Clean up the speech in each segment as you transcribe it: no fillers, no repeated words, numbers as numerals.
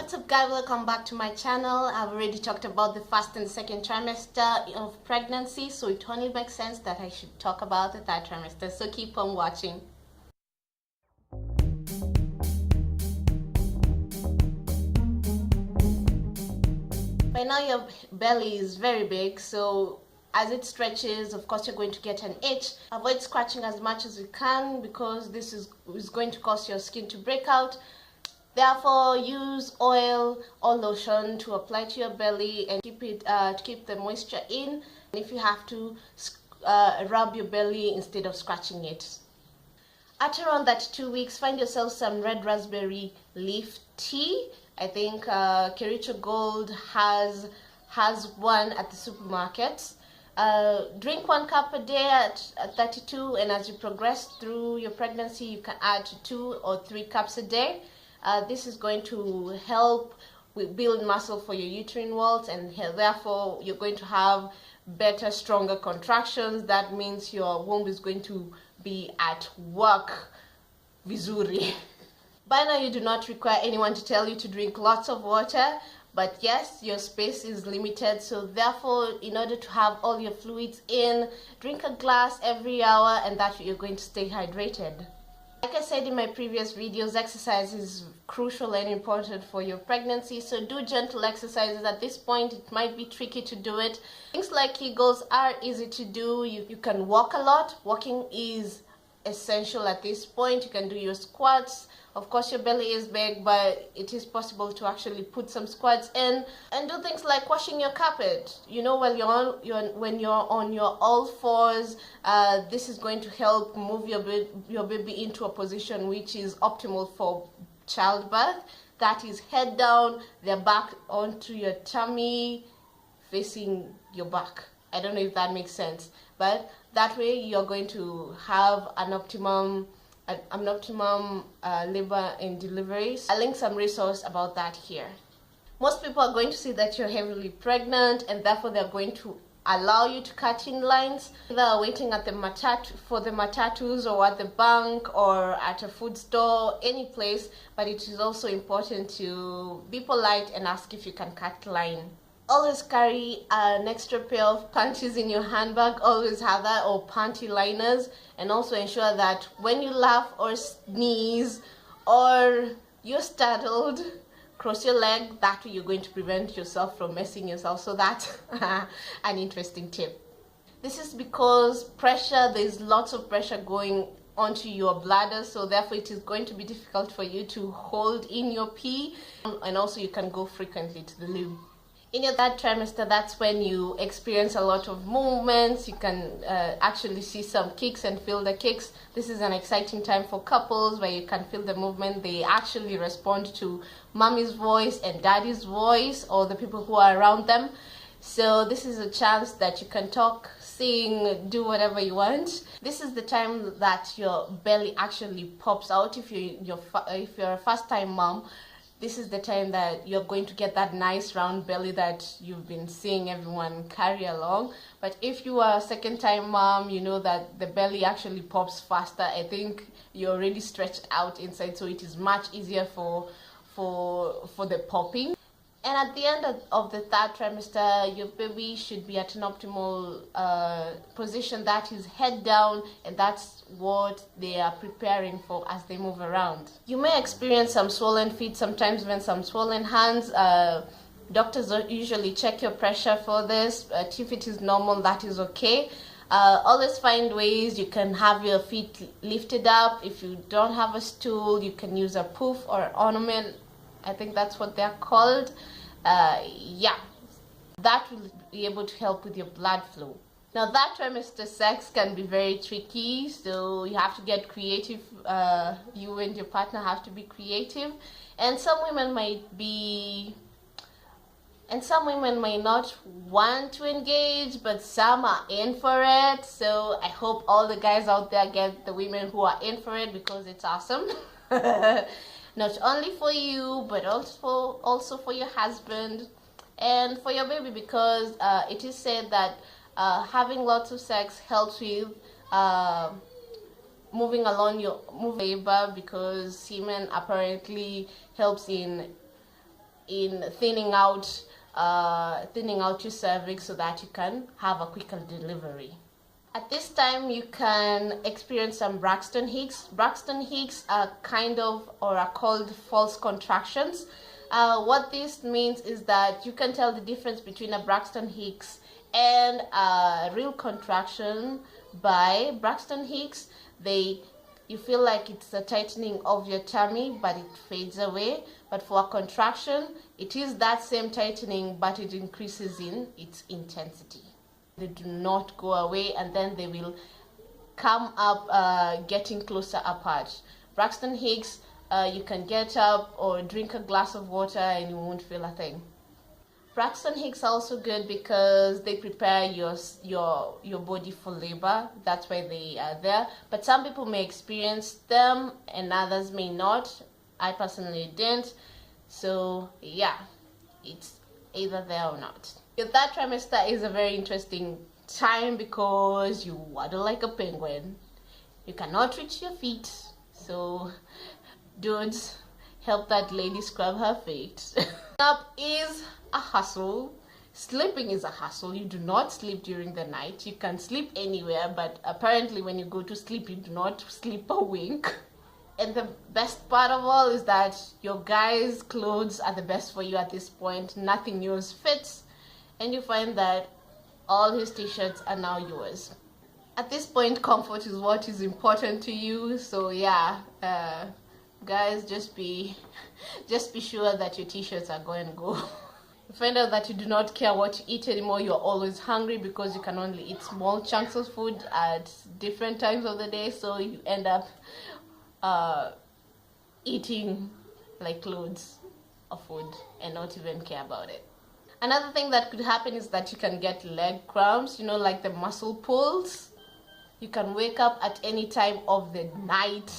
What's up guys, welcome back to my channel. I've already talked about the first and second trimester of pregnancy, so it only makes sense that I should talk about the third trimester, so keep on watching. By now your belly is very big, so as it stretches, of course you're going to get an itch. Avoid scratching as much as you can because this is going to cause your skin to break out. Therefore, use oil or lotion to apply to your belly and keep it to keep the moisture in. And if you have to, rub your belly instead of scratching it. At around that 2 weeks, find yourself some red raspberry leaf tea. I think Kericho Gold has one at the supermarkets. Drink 1 cup a day at 32, and as you progress through your pregnancy, you can add to 2 or 3 cups a day. This is going to help build muscle for your uterine walls, and therefore you're going to have better, stronger contractions. That means your womb is going to be at work vizuri. By now you do not require anyone to tell you to drink lots of water, but yes, your space is limited, so therefore in order to have all your fluids in, drink a glass every hour, and that way you're going to stay hydrated. Like I said in my previous videos, exercise is crucial and important for your pregnancy, so do gentle exercises. At this point it might be tricky to do it. Things like Kegels are easy to do. You can walk a lot. Walking is essential at this point. You can do your squats. Of course your belly is big, but it is possible to actually put some squats in, and do things like washing your carpet. You know, while when you're on your all fours, this is going to help move your baby into a position which is optimal for childbirth. That is head down, their back onto your tummy, facing your back. I don't know if that makes sense, but that way you're going to have an optimum labor and deliveries. I'll link some resource about that here. Most people are going to see that you're heavily pregnant, and therefore they're going to allow you to cut in lines, either waiting at the matatus or at the bank or at a food store, any place. But it is also important to be polite and ask if you can cut line. Always carry an extra pair of panties in your handbag. Always have that, or panty liners. And also ensure that when you laugh or sneeze or you're startled, cross your leg. That way you're going to prevent yourself from messing yourself. So that's an interesting tip. This is because there's lots of pressure going onto your bladder, so therefore it is going to be difficult for you to hold in your pee. And also you can go frequently to the loo. In your third trimester, that's when you experience a lot of movements. You can actually see some kicks and feel the kicks. This is an exciting time for couples where you can feel the movement. They actually respond to mommy's voice and daddy's voice, or the people who are around them. So this is a chance that you can talk, sing, do whatever you want. This is the time that your belly actually pops out. If you're a first-time mom, this is the time that you're going to get that nice round belly that you've been seeing everyone carry along. But if you are a second-time mom, you know that the belly actually pops faster. I think you're already stretched out inside, so it is much easier for the popping. And at the end of the third trimester, your baby should be at an optimal position, that is head down, and that's what they are preparing for as they move around. You may experience some swollen feet, sometimes even some swollen hands. Doctors usually check your pressure for this, but if it is normal, that is okay. Always find ways you can have your feet lifted up. If you don't have a stool, you can use a poof or an ornament. I think that's what they're called. Yeah, that will be able to help with your blood flow. Now, that trimester sex can be very tricky, so you have to get creative. You and your partner have to be creative, and some women might not want to engage, but some are in for it. So I hope all the guys out there get the women who are in for it, because it's awesome. Not only for you, but also for your husband and for your baby, because it is said that having lots of sex helps with moving along your labor, because semen apparently helps in in thinning out your cervix so that you can have a quicker delivery. At this time, you can experience some Braxton Hicks. Braxton Hicks are are called false contractions. What this means is that you can tell the difference between a Braxton Hicks and a real contraction by Braxton Hicks. You feel like it's a tightening of your tummy, but it fades away. But for a contraction, it is that same tightening, but it increases in its intensity. They do not go away, and then they will come up getting closer apart. Braxton Hicks, you can get up or drink a glass of water and you won't feel a thing. Braxton Hicks are also good because they prepare your body for labor. That's why they are there. But some people may experience them and others may not. I personally didn't. So yeah, it's either there or not. Your third trimester is a very interesting time because you waddle like a penguin. You cannot reach your feet. So dudes, help that lady scrub her feet. Up is a hustle. Sleeping is a hustle. You do not sleep during the night. You can sleep anywhere, but apparently when you go to sleep, you do not sleep a wink. And the best part of all is that your guys' clothes are the best for you at this point. Nothing yours fits, and you find that all his t-shirts are now yours. At this point, comfort is what is important to you. So yeah, guys, just be sure that your t-shirts are going to go. You find out that you do not care what you eat anymore. You're always hungry because you can only eat small chunks of food at different times of the day. So you end up eating like loads of food and not even care about it. Another thing that could happen is that you can get leg cramps, like the muscle pulls. You can wake up at any time of the night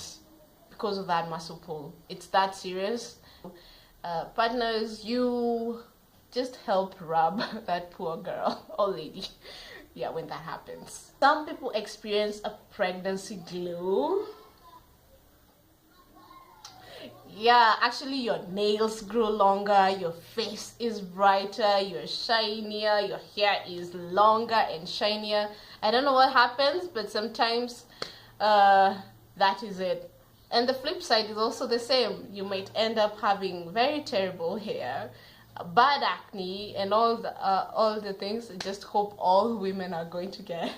because of that muscle pull. It's that serious. Partners, you just help rub that poor girl or lady. Yeah, when that happens. Some people experience a pregnancy glow. Yeah, actually your nails grow longer, your face is brighter, you're shinier, your hair is longer and shinier. I don't know what happens, but sometimes that is it. And the flip side is also the same. You might end up having very terrible hair, bad acne, and all the things. I just hope all women are going to get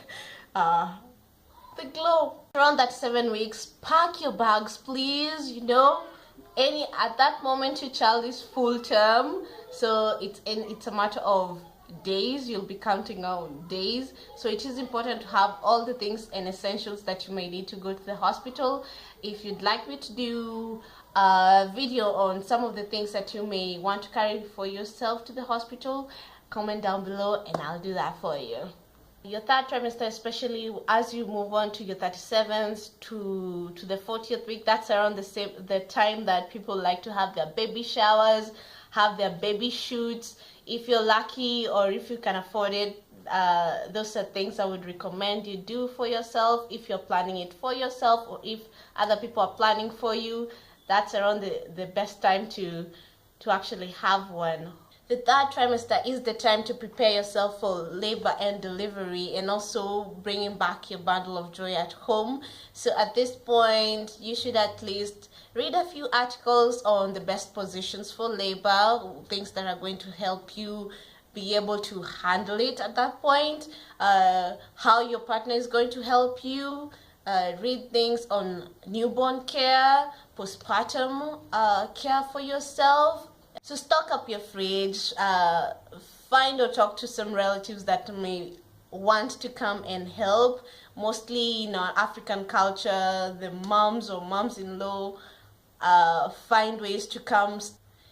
the glow. Around that 7 weeks, pack your bags, please. At that moment your child is full term, so it's a matter of days. You'll be counting on days, so it is important to have all the things and essentials that you may need to go to the hospital. If you'd like me to do a video on some of the things that you may want to carry for yourself to the hospital, comment down below and I'll do that for you. Your third trimester, especially as you move on to your 37th to the 40th week, that's around the time that people like to have their baby showers, have their baby shoots. If you're lucky or if you can afford it, those are things I would recommend you do for yourself. If you're planning it for yourself or if other people are planning for you, that's around the best time to actually have one. The third trimester is the time to prepare yourself for labor and delivery and also bringing back your bundle of joy at home. So at this point, you should at least read a few articles on the best positions for labor, things that are going to help you be able to handle it at that point, how your partner is going to help you, read things on newborn care, postpartum care for yourself. So stock up your fridge, find or talk to some relatives that may want to come and help. Mostly in our African culture, the moms or moms-in-law find ways to come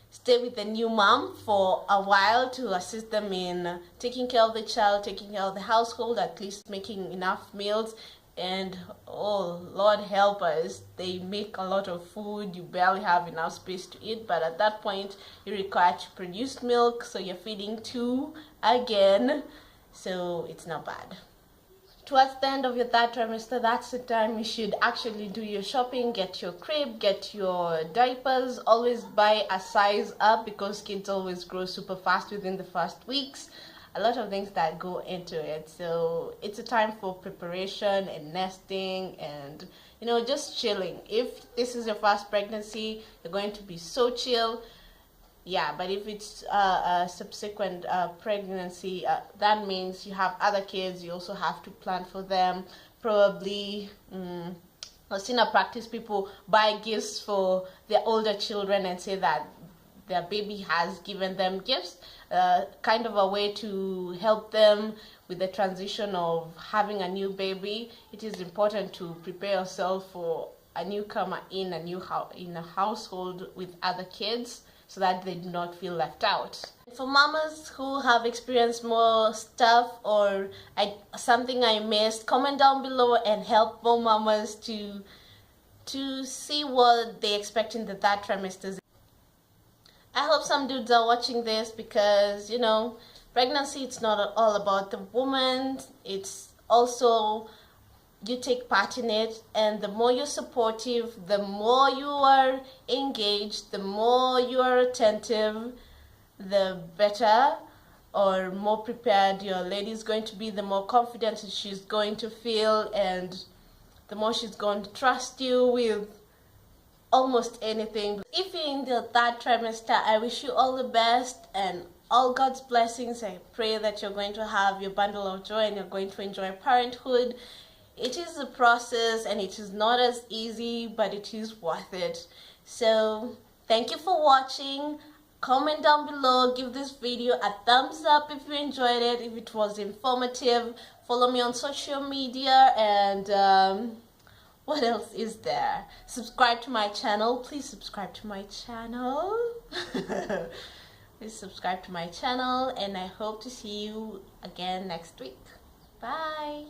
stay with the new mom for a while to assist them in taking care of the child, taking care of the household, at least making enough meals. And oh Lord help us, they make a lot of food, you barely have enough space to eat, but at that point you're required to produce milk, so you're feeding two again, so it's not bad. towards the end of your third trimester, that's the time you should actually do your shopping, get your crib, get your diapers. Always buy a size up because kids always grow super fast within the first weeks. A lot of things that go into it. So it's a time for preparation and nesting and, you know, just chilling. If this is your first pregnancy, you're going to be so chill. Yeah, but if it's a subsequent pregnancy, that means you have other kids, you also have to plan for them. Probably, I've seen a practice people buy gifts for their older children and say that their baby has given them gifts, kind of a way to help them with the transition of having a new baby. It is important to prepare yourself for a newcomer in a household with other kids, so that they do not feel left out. For mamas who have experienced more stuff or something I missed, comment down below and help more mamas to see what they expect in the third trimester. I hope some dudes are watching this because, you know, pregnancy, it's not all about the woman. It's also you take part in it, and the more you're supportive, the more you are engaged, the more you are attentive, the better or more prepared your lady is going to be, the more confident she's going to feel, and the more she's going to trust you with almost anything. If you're in the third trimester, I wish you all the best and all God's blessings. I pray that you're going to have your bundle of joy and you're going to enjoy parenthood. It is a process and it is not as easy, but it is worth it. So thank you for watching. Comment down below, give this video a thumbs up if you enjoyed it, if it was informative. Follow me on social media, and what else is there? Subscribe to my channel. Please subscribe to my channel. Please subscribe to my channel, and I hope to see you again next week. Bye.